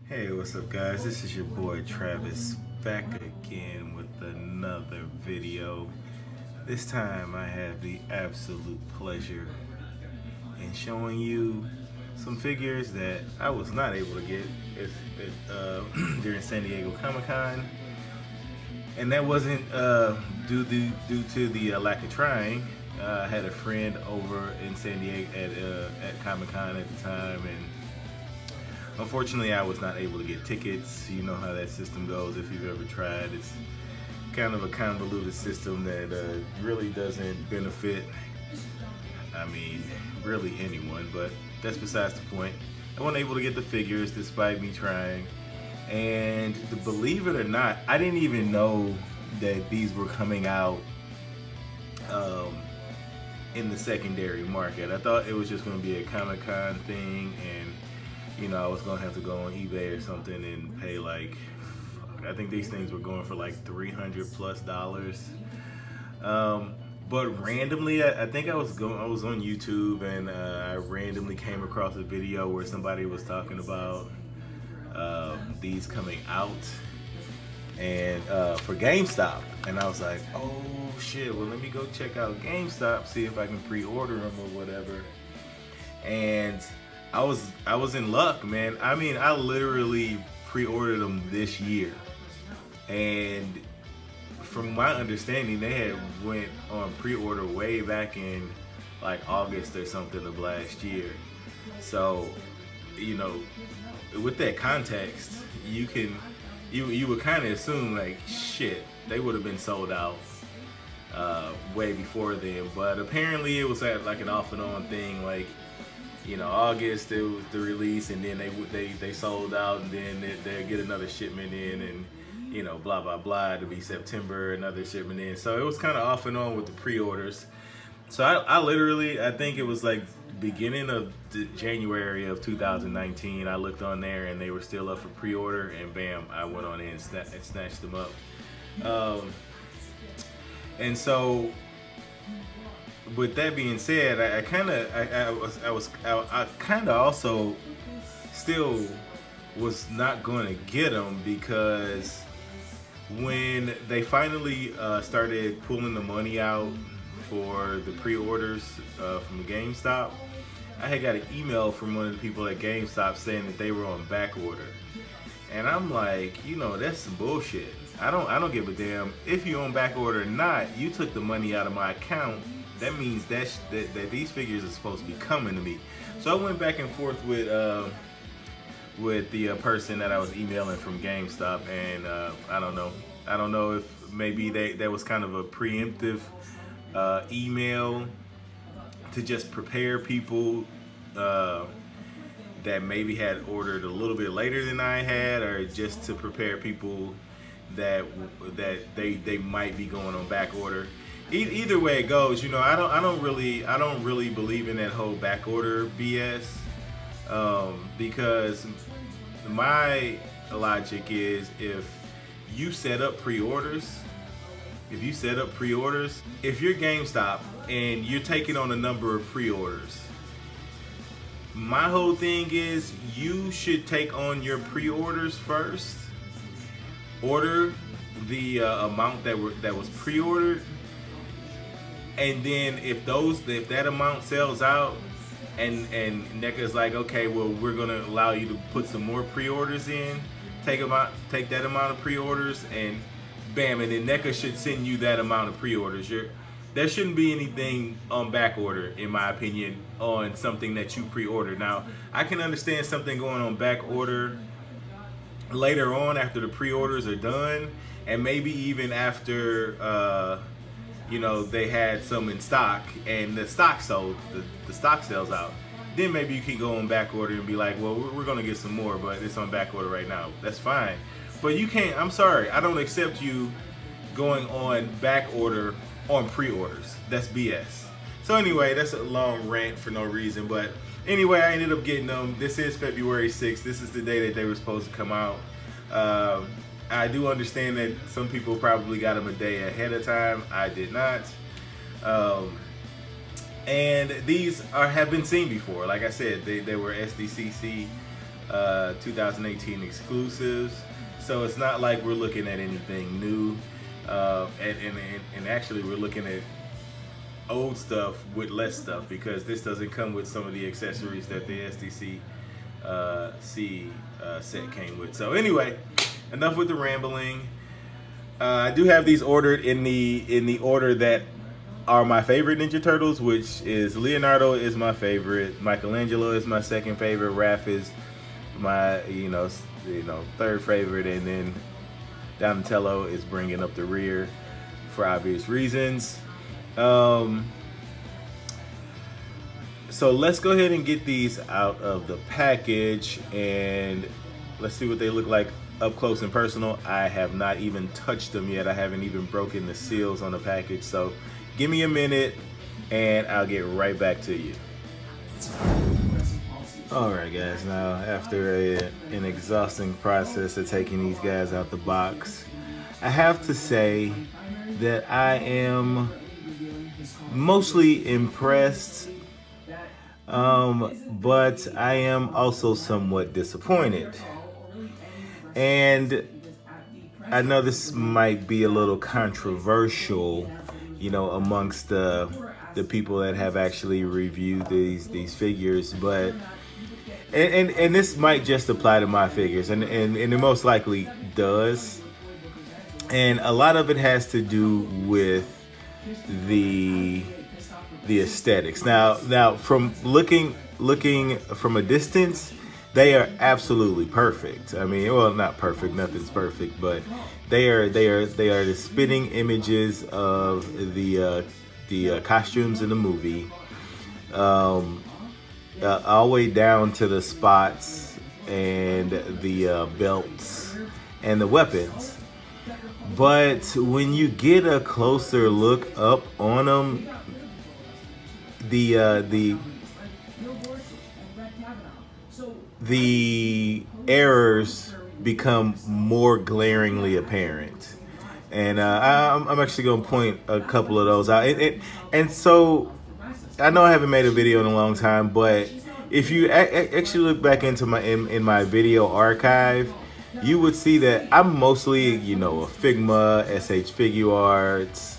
Hey, what's up, guys? This is your boy Travis back again with another video. This time I have the absolute pleasure in showing you some figures that I was not able to get during San Diego Comic-Con, and that wasn't due to the lack of trying. I had a friend over in San Diego at Comic-Con at the time, and unfortunately, I was not able to get tickets. You know how that system goes if you've ever tried. It's kind of a convoluted system that really doesn't benefit, really anyone, but that's besides the point. I wasn't able to get the figures despite me trying. And believe it or not, I didn't even know that these were coming out in the secondary market. I thought it was just going to be a Comic-Con thing, and I was gonna have to go on eBay or something and pay like, I think these things were going for like $300+. But randomly, I think I was on YouTube, and I randomly came across a video where somebody was talking about these coming out and for GameStop, and I was like, oh shit, well let me go check out GameStop, see if I can pre-order them or whatever. And I was in luck, man. I literally pre-ordered them this year, and from my understanding, they had went on pre-order way back in like August or something of last year. So, with that context, you would kind of assume like, shit, they would have been sold out way before then. But apparently, it was like an off and on thing, like. August it was the release, and then they sold out, and then they'll get another shipment in, and blah blah blah, to be September, another shipment in. So it was kind of off and on with the pre-orders. So I literally, I think it was like beginning of January of 2019, I looked on there and they were still up for pre-order, and bam, I went on in and snatched them up. And so, with that being said, I kind of also still was not going to get them, because when they finally started pulling the money out for the pre-orders from the GameStop, I had got an email from one of the people at GameStop saying that they were on back order, and I'm like, that's some bullshit. I don't give a damn if you're on back order or not. You took the money out of my account. That means that these figures are supposed to be coming to me. So I went back and forth with the person that I was emailing from GameStop, and I don't know if maybe that was kind of a preemptive email to just prepare people that maybe had ordered a little bit later than I had, or just to prepare people that they might be going on back order. Either way it goes, I don't really believe in that whole back order BS, because my logic is, if you set up pre-orders, if you're GameStop and you're taking on a number of pre-orders, my whole thing is you should take on your pre-orders first, order the amount that was pre-ordered. And then if that amount sells out, and NECA is like, okay, well, we're gonna allow you to put some more pre-orders in, take that amount of pre-orders, and bam, and then NECA should send you that amount of pre-orders. There shouldn't be anything on back order, in my opinion, on something that you pre-ordered. Now, I can understand something going on back order later on after the pre-orders are done, and maybe even after they had some in stock and the stock sells out. Then maybe you can go on back order and be like, well, we're gonna get some more, but it's on back order right now. That's fine. But you can't, I'm sorry, I don't accept you going on back order on pre-orders. That's BS. So anyway, that's a long rant for no reason, but anyway, I ended up getting them. This is February 6th. This is the day that they were supposed to come out. I do understand that some people probably got them a day ahead of time. I did not. And these have been seen before. Like I said, they were SDCC 2018 exclusives. So it's not like we're looking at anything new. And actually we're looking at old stuff with less stuff, because this doesn't come with some of the accessories that the SDC set came with. So anyway, enough with the rambling. I do have these ordered in the order that are my favorite Ninja Turtles, which is Leonardo is my favorite, Michelangelo is my second favorite, Raph is my third favorite, and then Donatello is bringing up the rear for obvious reasons. So let's go ahead and get these out of the package and let's see what they look like up close and personal. I have not even touched them yet. I haven't even broken the seals on the package. So give me a minute and I'll get right back to you. Alright guys, now after an exhausting process of taking these guys out the box, I have to say that I am mostly impressed, but I am also somewhat disappointed. And I know this might be a little controversial, amongst the people that have actually reviewed these figures, but and this might just apply to my figures, and it most likely does. And a lot of it has to do with the aesthetics. Now from looking from a distance, they are absolutely perfect. I mean, well, not perfect, nothing's perfect, but they are the spitting images of the costumes in the movie, all the way down to the spots and the belts and the weapons. But when you get a closer look up on them, the errors become more glaringly apparent, and I'm actually going to point a couple of those out. And so I know I haven't made a video in a long time, but if you actually look back into my video archive, you would see that I'm mostly, a Figma, SH Figuarts,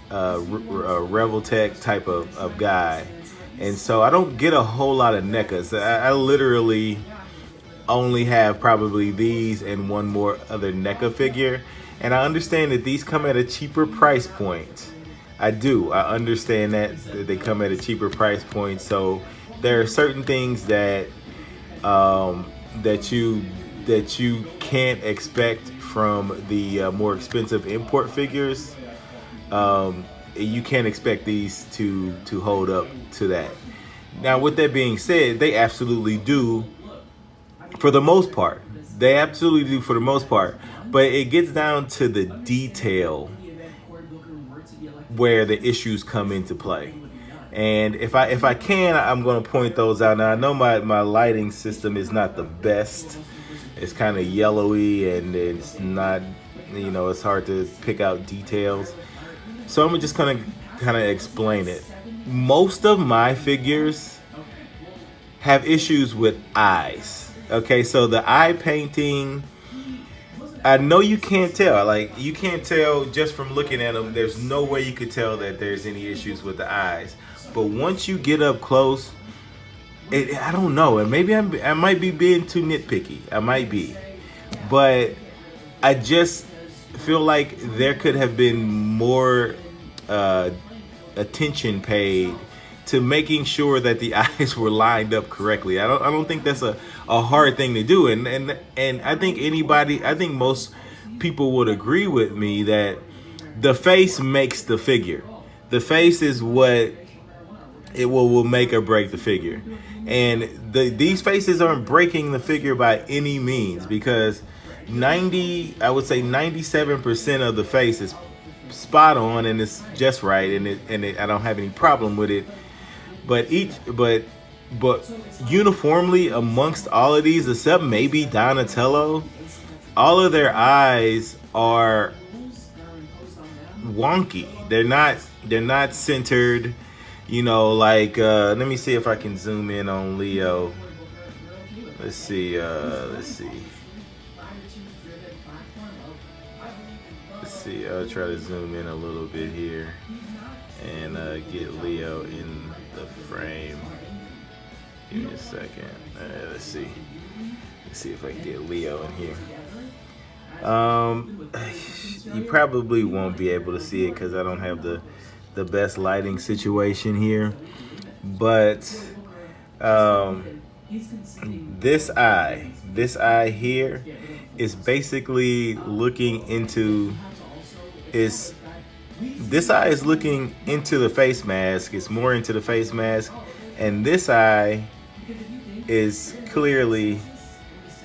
Reveltech type of guy. And so I don't get a whole lot of NECAs. I literally only have probably these and one more other NECA figure. And I understand that these come at a cheaper price point. I do. I understand that they come at a cheaper price point. So there are certain things that that you can't expect from the more expensive import figures. You can't expect these to hold up to that. Now, with that being said, they absolutely do for the most part. They absolutely do for the most part. But it gets down to the detail where the issues come into play. And if I can, I'm going to point those out. Now, I know my lighting system is not the best. It's kind of yellowy and it's not, it's hard to pick out details. So I'm just gonna kind of explain it. Most of my figures have issues with eyes. Okay, so the eye painting, I know you can't tell. Like, you can't tell just from looking at them. There's no way you could tell that there's any issues with the eyes. But once you get up close, I don't know. And maybe I might be being too nitpicky. I might be. But I just feel like there could have been more attention paid to making sure that the eyes were lined up correctly. I don't think that's a hard thing to do, and I think most people would agree with me that the face makes the figure. The face is what it will make or break the figure, and these faces aren't breaking the figure by any means, because I would say 97% of the face is spot on and it's just right, and I don't have any problem with it. But uniformly amongst all of these, except maybe Donatello, all of their eyes are wonky. They're not centered. Let me see if I can zoom in on Leo. Let's see. Let's see. I'll try to zoom in a little bit here and get Leo in the frame. Give me a second. Let's see. Let's see if I can get Leo in here. You probably won't be able to see it because I don't have the best lighting situation here. But this eye here is basically looking into this eye is looking into the face mask. It's more into the face mask, and this eye is clearly,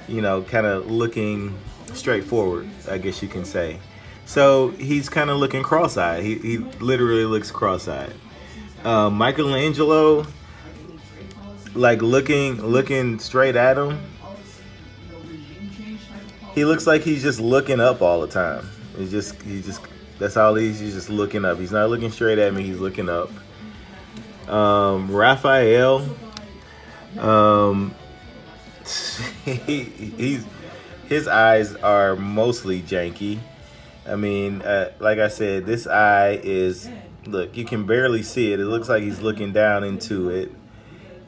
kind of looking straight forward, I guess you can say. So he's kind of looking cross-eyed. He literally looks cross-eyed. Michelangelo, like looking straight at him, he looks like he's just looking up all the time. He's just that's all he's just looking up. He's not looking straight at me, he's looking up. Raphael, his eyes are mostly janky. I mean, like I said, this eye is, look, you can barely see it. It looks like he's looking down into it.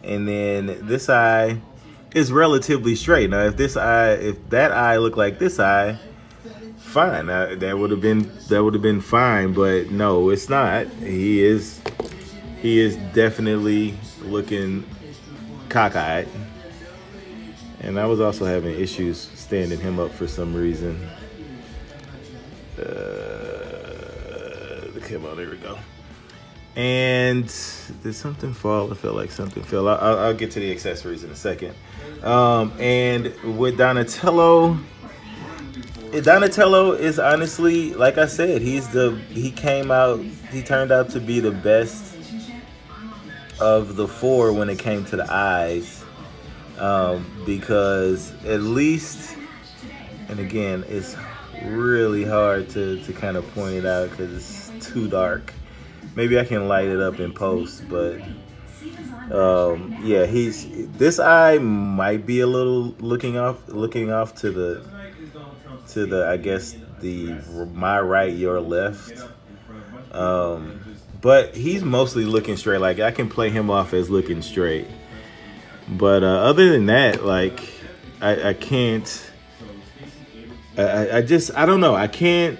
And then this eye is relatively straight. Now, if that eye looked like this eye, fine. That would have been fine. But no, it's not. He is definitely looking cockeyed. And I was also having issues standing him up for some reason. Come on, there we go. And did something fall? I felt like something fell. I'll get to the accessories in a second. And with Donatello is honestly, like I said, he turned out to be the best of the four when it came to the eyes. Because at least, and again, it's really hard to kind of point it out because it's too dark. Maybe I can light it up in post, but yeah, this eye might be a little looking off to the I guess my right, your left. But he's mostly looking straight. Like, I can play him off as looking straight. But other than that, like, I can't. I don't know. I can't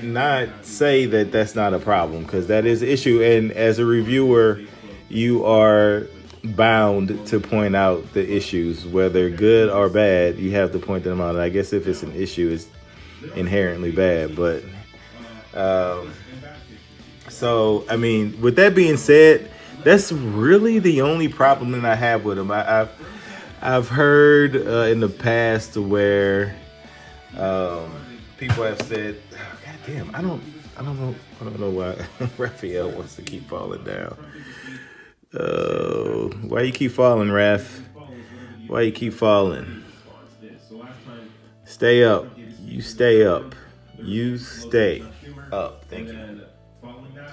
not say that that's not a problem, because that is an issue. And as a reviewer, you are bound to point out the issues, whether good or bad. You have to point them out. I guess if it's an issue, it's inherently bad. But so, I mean, with that being said, that's really the only problem that I have with him. I've heard in the past where people have said, oh, God damn, I don't know why Raphael wants to keep falling down. Why you keep falling, Raph? Why you keep falling? Stay up. You stay up. You stay up. Thank you.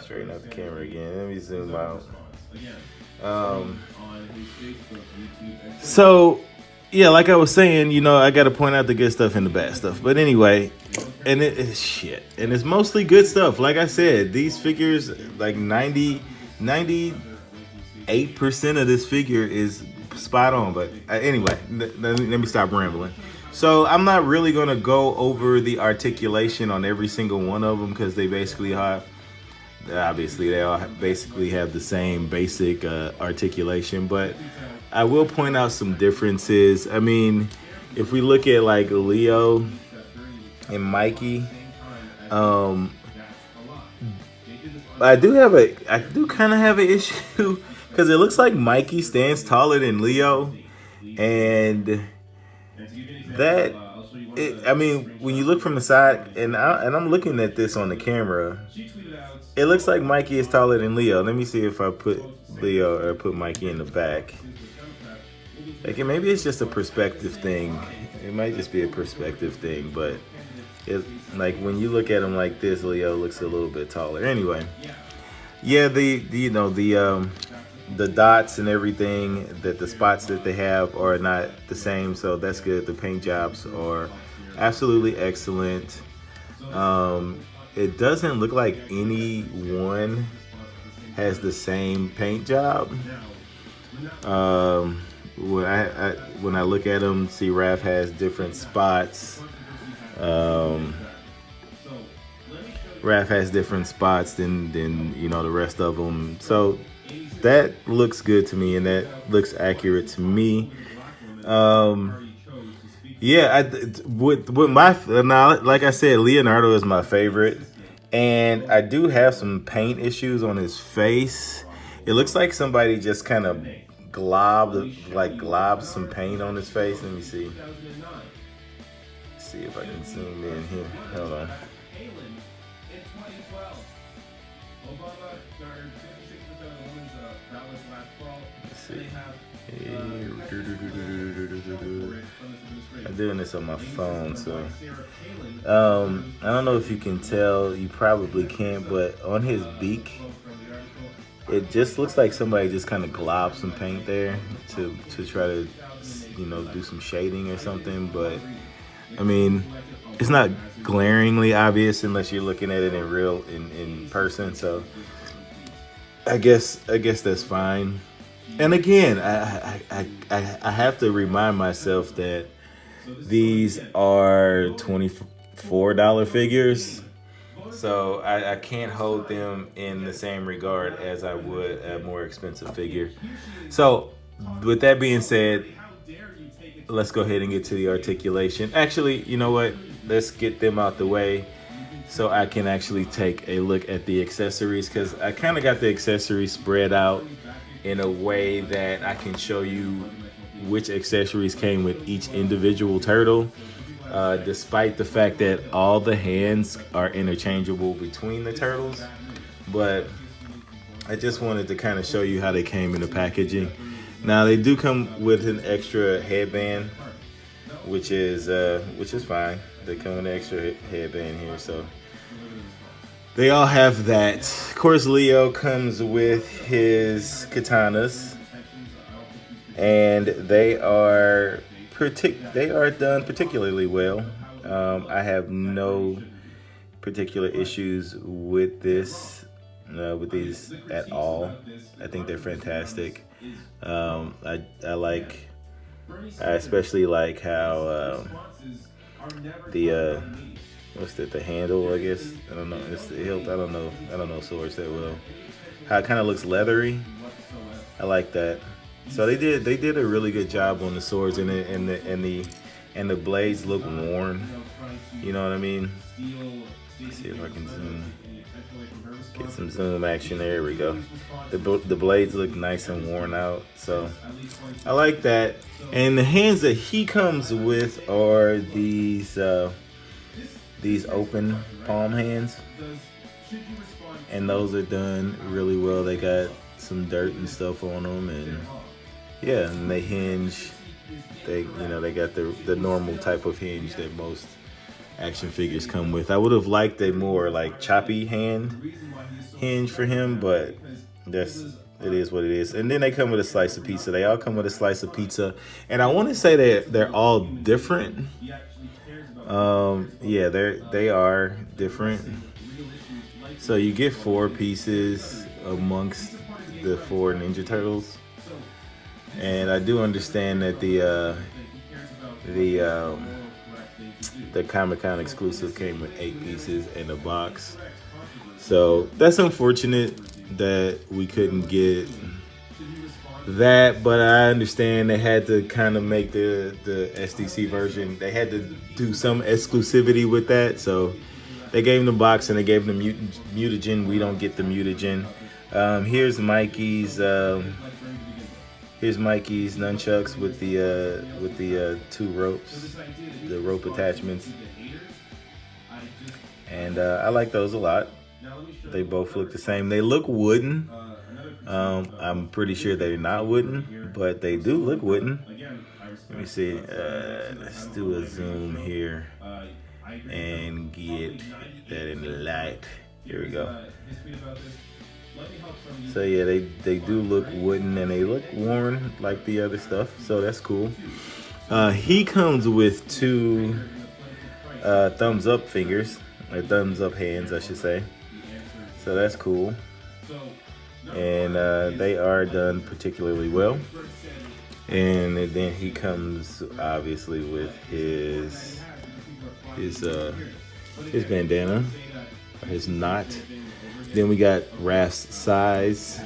Straighten out the camera again. Let me zoom out. So, yeah, like I was saying, I got to point out the good stuff and the bad stuff. But anyway, and it's shit. And it's mostly good stuff. Like I said, these figures, like 98% of this figure is spot on. But anyway, let me stop rambling. So I'm not really going to go over the articulation on every single one of them, because they basically are. Obviously, they all basically have the same basic articulation, but I will point out some differences. I mean, if we look at like Leo and Mikey, I do kind of have an issue because it looks like Mikey stands taller than Leo, and I mean, when you look from the side, and I'm looking at this on the camera, it looks like Mikey is taller than Leo. Let me see if I put Leo or put Mikey in the back. Like, maybe it's just a perspective thing. It might just be a perspective thing, but like when you look at him like this, Leo looks a little bit taller. Anyway, yeah, the the dots and everything, that the spots that they have are not the same, so that's good. The paint jobs are absolutely excellent. It doesn't look like any one has the same paint job. When I look at them, see Raph has different spots. Raph has different spots than the rest of them. So that looks good to me, and that looks accurate to me. Yeah, with my now, like I said, Leonardo is my favorite, and I do have some paint issues on his face. It looks like somebody just kind of globbed some paint on his face. Let me see. See if I can zoom in here. Hold on. Let's see. I'm doing this on my phone, so I don't know if you can tell. You probably can't, but on his beak, it just looks like somebody just kind of globbed some paint there to try to do some shading or something. But I mean, it's not glaringly obvious unless you're looking at it in person. So I guess that's fine. And again, I have to remind myself that these are $24 figures, so I can't hold them in the same regard as I would a more expensive figure. So with that being said, let's go ahead and get to the articulation. Actually, you know what? Let's get them out the way so I can actually take a look at the accessories, because I kind of got the accessories spread out in a way that I can show you which accessories came with each individual turtle, despite the fact that all the hands are interchangeable between the turtles. But I just wanted to kind of show you how they came in the packaging. Now they do come with an extra headband, which is fine. They come with an extra headband here, so they all have that. Of course, Leo comes with his katanas, and they are done particularly well. I have no particular issues with these at all. I think they're fantastic. I especially like how the the handle, I guess. I don't know. It's the hilt. I don't know swords that well. How it kind of looks leathery. I like that. So they did a really good job on the swords, and the blades look worn. You know what I mean? Let's see if I can get some zoom action. There we go. The blades look nice and worn out, so I like that. And the hands that he comes with are these open palm hands, and those are done really well. They got some dirt and stuff on them, and yeah, and they hinge. They got the normal type of hinge that most action figures come with. I would have liked a more like choppy hinge for him, but it is what it is. And then they come with a slice of pizza. They all come with a slice of pizza, and I want to say that they're all different. Yeah, they are different. So you get 4 pieces amongst the 4 Ninja Turtles, and I do understand that the Comic-Con exclusive came with 8 pieces in a box. So that's unfortunate that we couldn't get that, but I understand they had to kind of make the SDC version. They had to do some exclusivity with that, so they gave him the box and they gave him the mutagen. We don't get the mutagen. Here's Mikey's nunchucks with the 2 ropes, the rope attachments, and I like those a lot. They both look the same. They look wooden. I'm pretty sure they're not wooden, but they do look wooden. Let me see. Let's do a zoom here and get that in the light. Here we go. So yeah, they do look wooden and they look worn like the other stuff. So that's cool. He comes with two thumbs up fingers, or thumbs up hands, I should say. So that's cool. And they are done particularly well. And then he comes obviously with his bandana, his knot. Then we got Raph's size,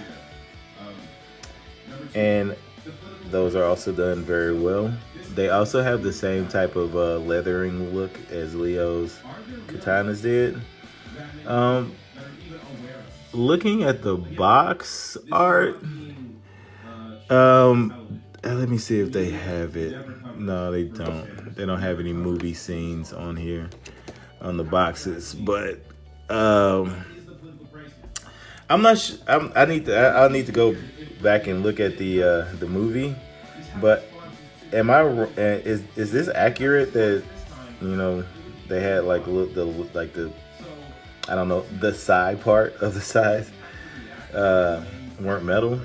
and those are also done very well. They also have the same type of leathering look as Leo's katanas did. Looking at the box art, let me see if they have it. No, they don't. They don't have any movie scenes on here on the boxes, but I'm not sure. I'll need to go back and look at the movie. But is this accurate that they had like the I don't know, the side part of the sides weren't metal?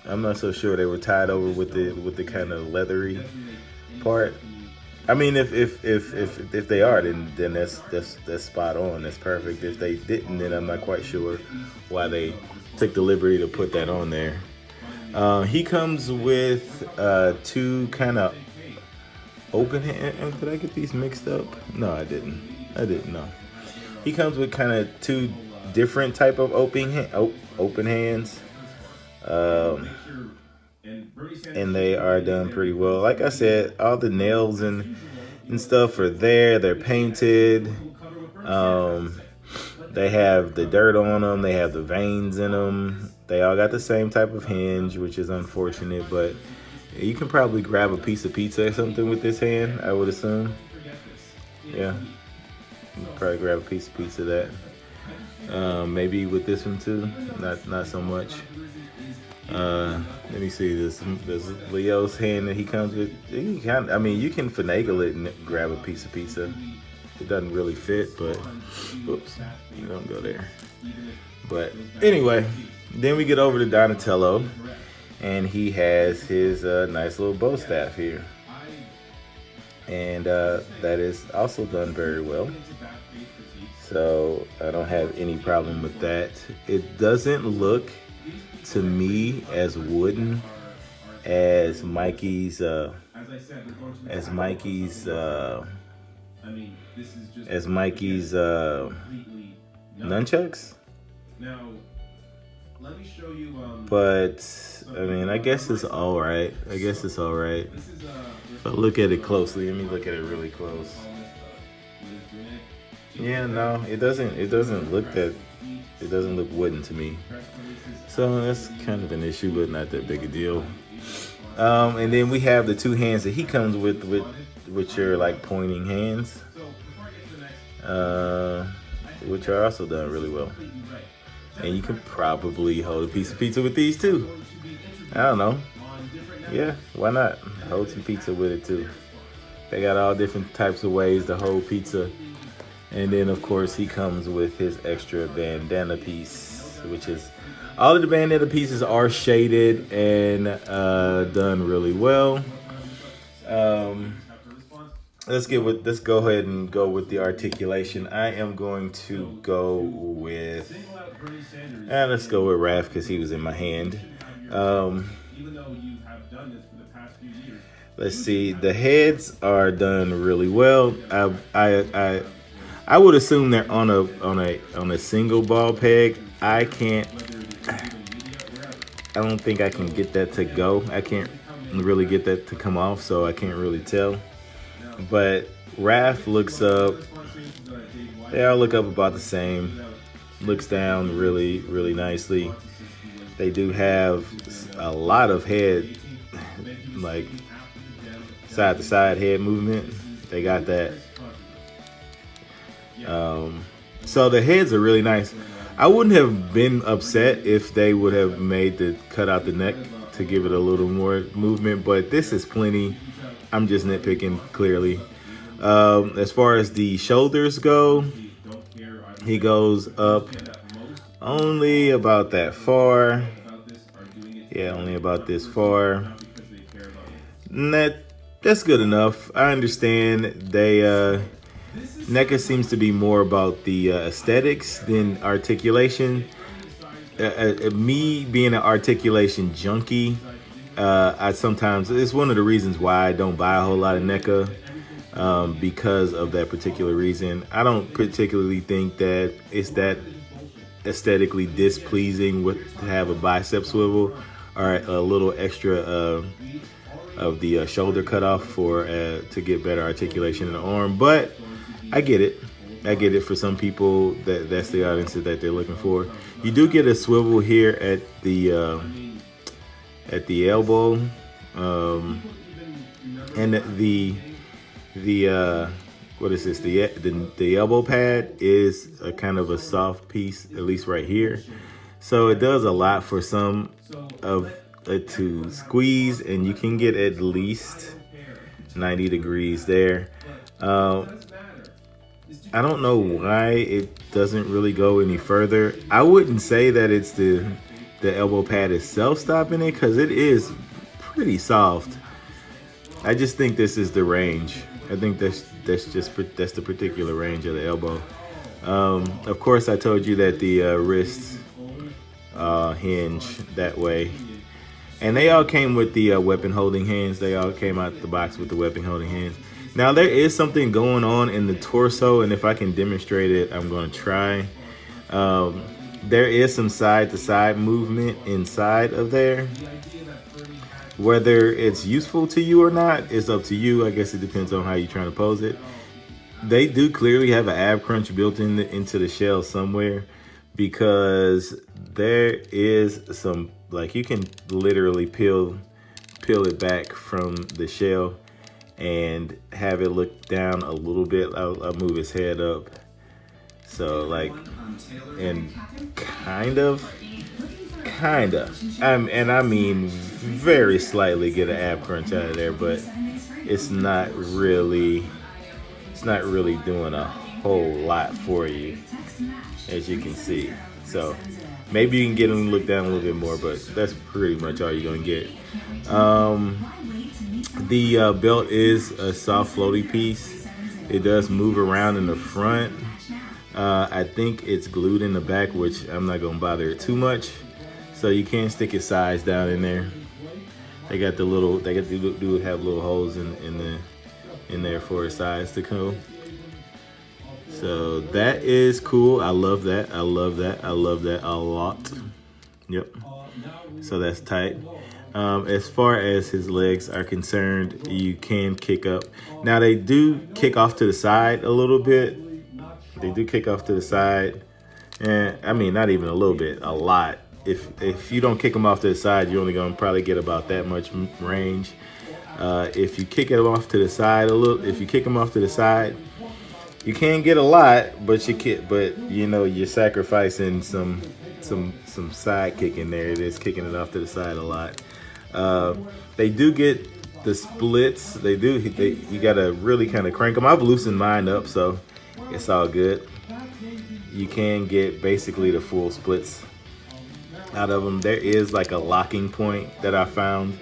I'm not so sure they were tied over with the kind of leathery part. I mean, if they are, then that's spot on. That's perfect. If they didn't, then I'm not quite sure why they took the liberty to put that on there. He comes with two kind of open hand. Did I get these mixed up? No, I didn't. No. He comes with kind of two different type of open hands. And they are done pretty well. Like I said, all the nails and stuff are there. They're painted. They have the dirt on them. They have the veins in them. They all got the same type of hinge, which is unfortunate, but you can probably grab a piece of pizza or something with this hand, I would assume. Yeah, you can probably grab a piece of pizza that. Maybe with this one too, not so much. Let me see this Leo's hand that he comes with. You can finagle it and grab a piece of pizza. It doesn't really fit, but oops, you don't go there. But anyway, then we get over to Donatello, and he has his nice little bow staff here, and that is also done very well. So I don't have any problem with that. It doesn't look to me as wooden as Mikey's nunchucks. But I mean, I guess it's all right. If I look at it closely, let me look at it really close. Yeah, no, it doesn't look wooden to me. So that's kind of an issue, but not that big a deal. And then we have the two hands that he comes with which are like pointing hands, which are also done really well. And you can probably hold a piece of pizza with these too. I don't know. Yeah, why not? Hold some pizza with it too. They got all different types of ways to hold pizza. And then of course he comes with his extra bandana piece, which is all of the bandana pieces are shaded and done really well. Let's go ahead and go with the articulation. I am going to go with, let's go with Raph because he was in my hand. Let's see. The heads are done really well. I would assume they're on a single ball peg. I don't think I can get that to go. I can't really get that to come off, so I can't really tell. But Raph looks up. They all look up about the same. Looks down really, really nicely. They do have a lot of head, like side to side head movement. They got that. So the heads are really nice. I wouldn't have been upset if they would have cut out the neck to give it a little more movement, but this is plenty. I'm just nitpicking clearly. As far as the shoulders go, he goes up only about that far. Yeah, only about this far. And that's good enough. I understand NECA seems to be more about the aesthetics than articulation. Me being an articulation junkie, I sometimes, it's one of the reasons why I don't buy a whole lot of NECA, because of that particular reason. I don't particularly think that it's that aesthetically displeasing to have a bicep swivel or a little extra of the shoulder cut off to get better articulation in the arm. But I get it. I get it. For some people, that's the audience that they're looking for. You do get a swivel here at the elbow, and the what is this? The elbow pad is a kind of a soft piece, at least right here. So it does a lot for some of it to squeeze, and you can get at least 90 degrees there. I don't know why it doesn't really go any further. I wouldn't say that it's the elbow pad itself stopping it, because it is pretty soft. I just think this is the range. I think that's the particular range of the elbow. Of course, I told you that the wrists hinge that way, and they all came with the weapon holding hands. They all came out the box with the weapon holding hands. Now there is something going on in the torso, and if I can demonstrate it, I'm going to try. There is some side-to-side movement inside of there. Whether it's useful to you or not is up to you. I guess it depends on how you're trying to pose it. They do clearly have an ab crunch built into the shell somewhere, because there is some, like, you can literally peel it back from the shell and have it look down a little bit. I'll move his head up. So like, and kind of, and I mean very slightly get an ab crunch out of there, but it's not really doing a whole lot for you, as you can see. So maybe you can get him to look down a little bit more, but that's pretty much all you're gonna get. The belt is a soft floaty piece. It does move around in the front. I think it's glued in the back, which I'm not gonna bother it too much. So you can stick your size down in there. They got the little, they do have little holes in there for a size to go. So that is cool. I love that. I love that. I love that a lot. Yep. So that's tight. As far as his legs are concerned, you can kick up. Now they do kick off to the side a little bit. They do kick off to the side, and I mean not even a little bit, a lot. If you don't kick them off to the side, you're only gonna probably get about that much range. If you kick them off to the side a little, if you kick them off to the side, you can get a lot, but you know you're sacrificing some side kicking there. It is kicking it off to the side a lot. They do get the splits. You gotta really kind of crank them. I've loosened mine up, so it's all good. You can get basically the full splits out of them. There is like a locking point that I found,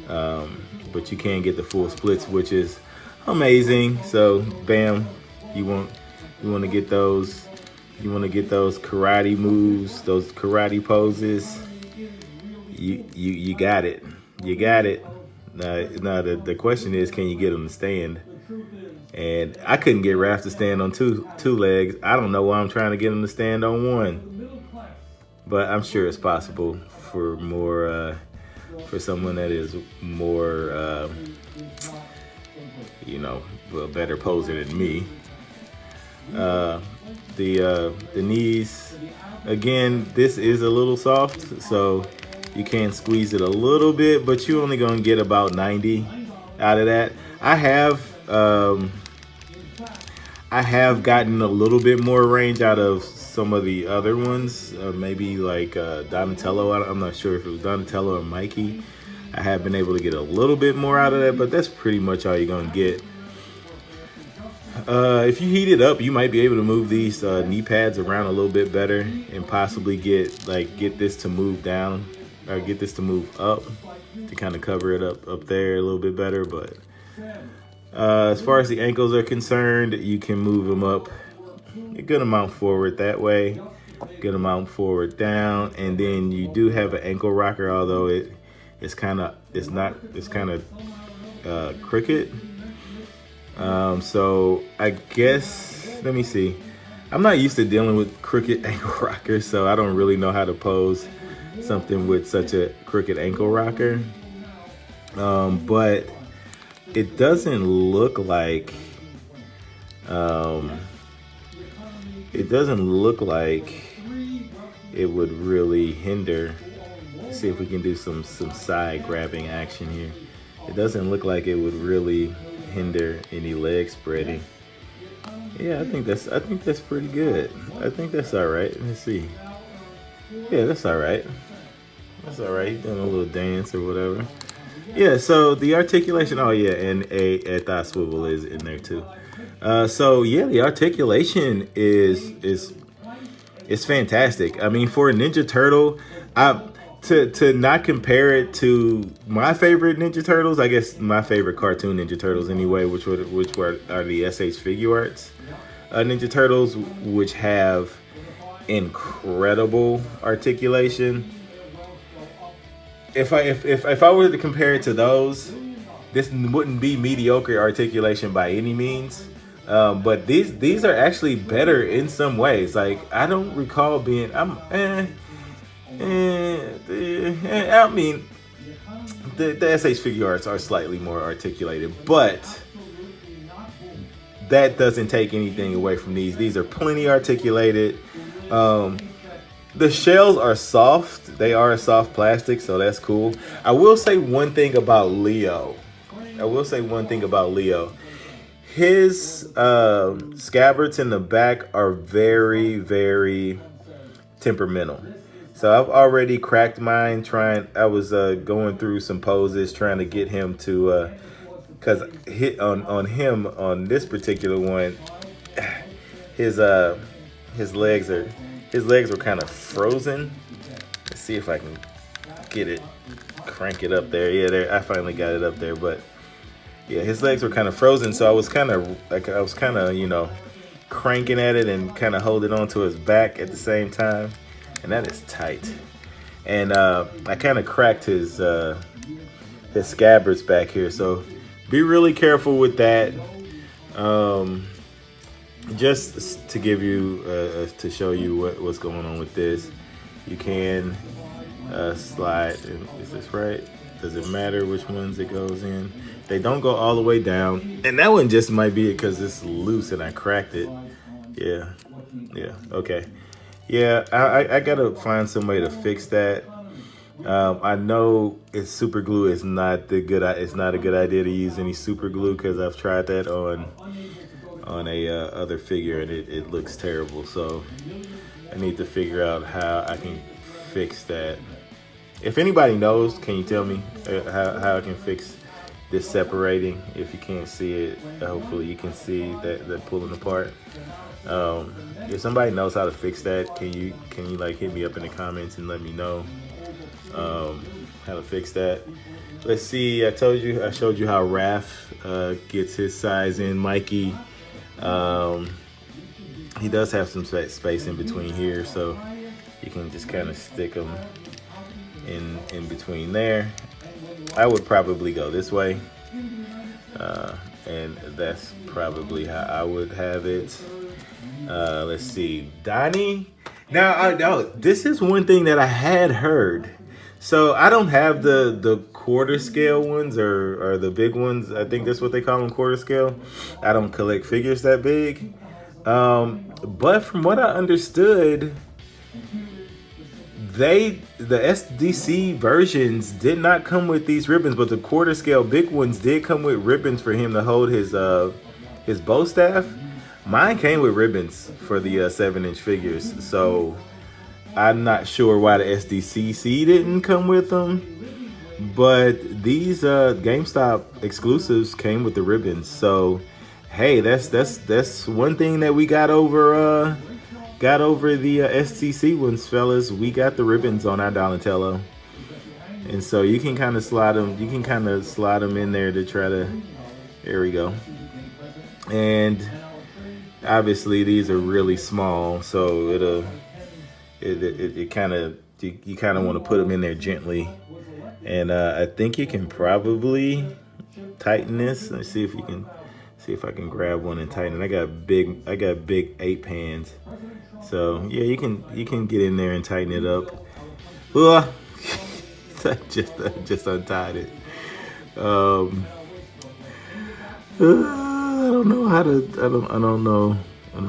but you can get the full splits, which is amazing. So bam, you want to get those. You want to get those karate moves, those karate poses. You got it. You got it. Now the question is, can you get them to stand? And I couldn't get Raph to stand on two legs. I don't know why I'm trying to get him to stand on one, but I'm sure it's possible for more for someone that is more you know, a better poser than me. The knees, again, this is a little soft, so you can squeeze it a little bit, but you're only gonna get about 90 out of that. I have gotten a little bit more range out of some of the other ones, maybe like Donatello. I'm not sure if it was Donatello or Mikey. I have been able to get a little bit more out of that, but that's pretty much all you're gonna get. If you heat it up, you might be able to move these knee pads around a little bit better and possibly get this to move down or get this to move up to kind of cover it up there a little bit better. But as far as the ankles are concerned, you can move them up a good amount forward that way, good amount forward down, and then you do have an ankle rocker, although it's kind of crooked. So I guess, let me see. I'm not used to dealing with crooked ankle rockers, so I don't really know how to pose something with such a crooked ankle rocker. But it doesn't look like it would really hinder. Let's see if we can do some side grabbing action here. It doesn't look like it would really hinder any leg spreading. Yeah, I think that's pretty good. I think that's all right. Let's see. Yeah, that's all right. That's all right. Doing a little dance or whatever. Yeah. So the articulation. Oh yeah, and a thigh swivel is in there too. So yeah, the articulation is fantastic. I mean, for a Ninja Turtle, to not compare it to my favorite Ninja Turtles, I guess my favorite cartoon Ninja Turtles anyway, which are the SH Figure Arts Ninja Turtles, which have incredible articulation. If I were to compare it to those, this wouldn't be mediocre articulation by any means. But these are actually better in some ways. Like, I don't recall being I mean, the SH Figure Arts are slightly more articulated, but that doesn't take anything away from these. These are plenty articulated. The shells are soft. They are a soft plastic, so that's cool. I will say one thing about Leo. His scabbards in the back are very, very temperamental. So I've already cracked mine I was going through some poses trying to get him to, cause hit on this particular one, his legs were kind of frozen. Let's see if I can crank it up there. Yeah, I finally got it up there, but yeah, his legs were kind of frozen. So I was kind of, you know, cranking at it and kind of holding on to his back at the same time. And that is tight. And I kind of cracked his scabbards back here. So be really careful with that. Just to give you, to show you what's going on with this, you can slide. Is this right? Does it matter which ones it goes in? They don't go all the way down. And that one just might be it because it's loose and I cracked it. Yeah, okay. Yeah, I gotta find some way to fix that. I know super glue is not it's not a good idea to use any super glue because I've tried that on a other figure and it looks terrible. So I need to figure out how I can fix that. If anybody knows, can you tell me how I can fix this separating? If you can't see it, hopefully you can see that pulling apart. If somebody knows how to fix that, can you like hit me up in the comments and let me know how to fix that. Let's see, I showed you how Raph gets his size in. Mikey, he does have some space in between here, so you can just kind of stick them in between there. I would probably go this way, and that's probably how I would have it. Let's see, Donnie. Now, I know this is one thing that I had heard. So I don't have the quarter scale ones or the big ones. I think that's what they call them, quarter scale. I don't collect figures that big. But from what I understood, the SDC versions did not come with these ribbons, but the quarter scale big ones did come with ribbons for him to hold his bow staff. Mine came with ribbons for the 7-inch figures, so I'm not sure why the SDCC didn't come with them. But these GameStop exclusives came with the ribbons, so hey, that's one thing that we got over the STC ones, fellas. We got the ribbons on our Donatello, and so you can kind of slide them. You can kind of slide them in there to try to. There we go. And obviously these are really small, so it kind of you kind of want to put them in there gently. And I think you can probably tighten this. Let's see if you can. See if I can grab one and tighten it. I got big 8 hands. So yeah, you can get in there and tighten it up. Just untied it. I don't know how to. I don't know. And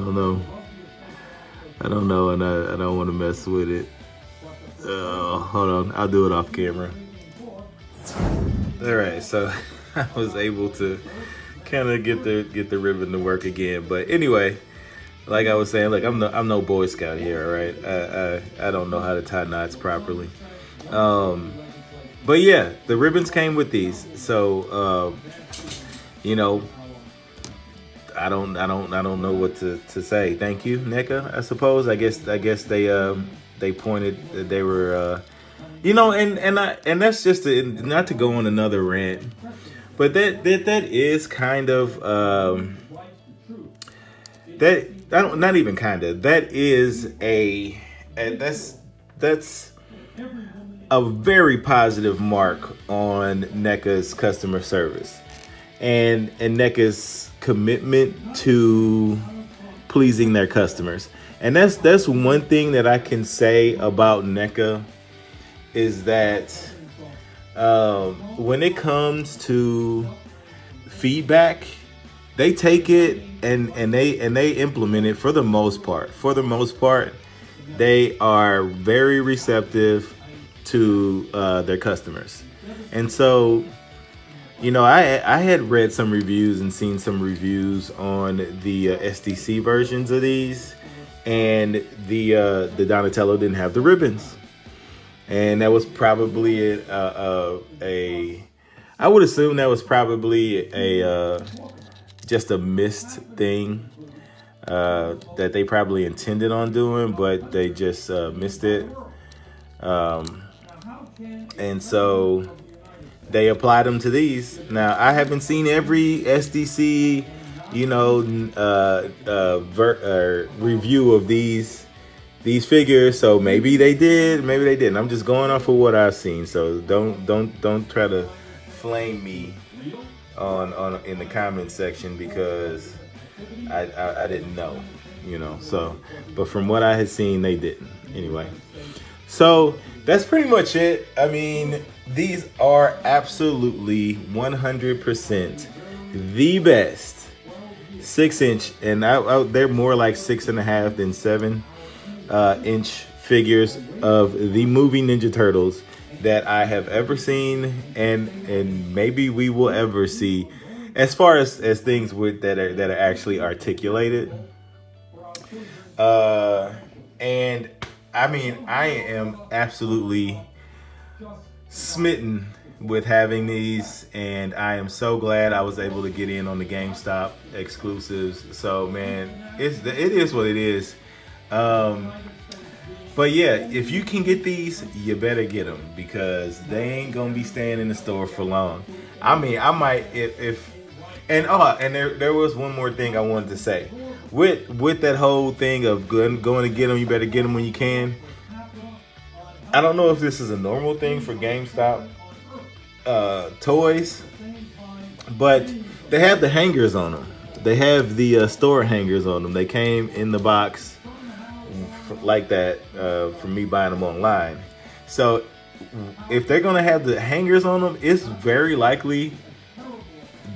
I don't want to mess with it. Hold on, I'll do it off camera. All right, so I was able to kind of get the ribbon to work again. But anyway, like I was saying, look, I'm no Boy Scout here, all right? I don't know how to tie knots properly. But yeah, the ribbons came with these. So you know, I don't know what to say. Thank you, NECA, I suppose. I guess they pointed that they were you know, and that's just not to go on another rant. But that is kind of not even kind of, that is that's a very positive mark on NECA's customer service and NECA's commitment to pleasing their customers. And that's one thing that I can say about NECA is that when it comes to feedback, they take it and they implement it for the most part. For the most part, they are very receptive to their customers. And so, you know, I had read some reviews and seen some reviews on the STC versions of these, and the Donatello didn't have the ribbons. And that was probably I would assume that was probably just a missed thing that they probably intended on doing, but they just missed it. And so they applied them to these. Now, I haven't seen every SDC, you know, review of these figures, so maybe they did, maybe they didn't. I'm just going off of what I've seen, so don't try to flame me on in the comment section because I didn't know, you know. So, but from what I had seen, they didn't. Anyway, so that's pretty much it. I mean, these are absolutely 100% the best 6-inch, and they're more like 6.5 than 7-inch figures of the movie Ninja Turtles that I have ever seen, and maybe we will ever see, as far as things that are actually articulated. And I mean, I am absolutely smitten with having these, and I am so glad I was able to get in on the GameStop exclusives. So man, it is what it is. But yeah, if you can get these, you better get them because they ain't gonna be staying in the store for long. I mean, I might and there was one more thing I wanted to say with that whole thing of going to get them. You better get them when you can. I don't know if this is a normal thing for GameStop toys, but they have the hangers on them. They have the store hangers on them. They came in the box like that from me buying them online. So if they're gonna have the hangers on them, it's very likely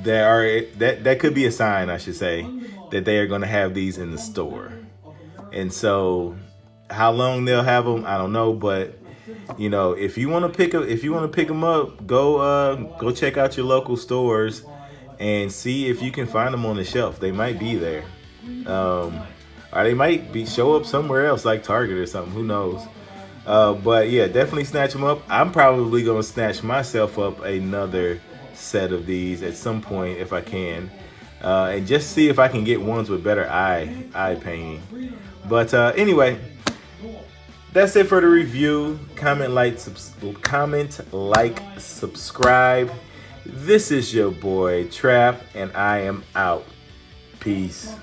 that could be a sign, I should say, that they are gonna have these in the store. And so how long they'll have them, I don't know, but you know, if you want to pick them up, go check out your local stores and see if you can find them on the shelf. They might be there. Or they might show up somewhere else like Target or something, who knows. But yeah, definitely snatch them up. I'm probably gonna snatch myself up another set of these at some point if I can. and just see if I can get ones with better eye painting. But anyway, that's it for the review. Comment, like, subscribe. This is your boy Trap, and I am out. Peace.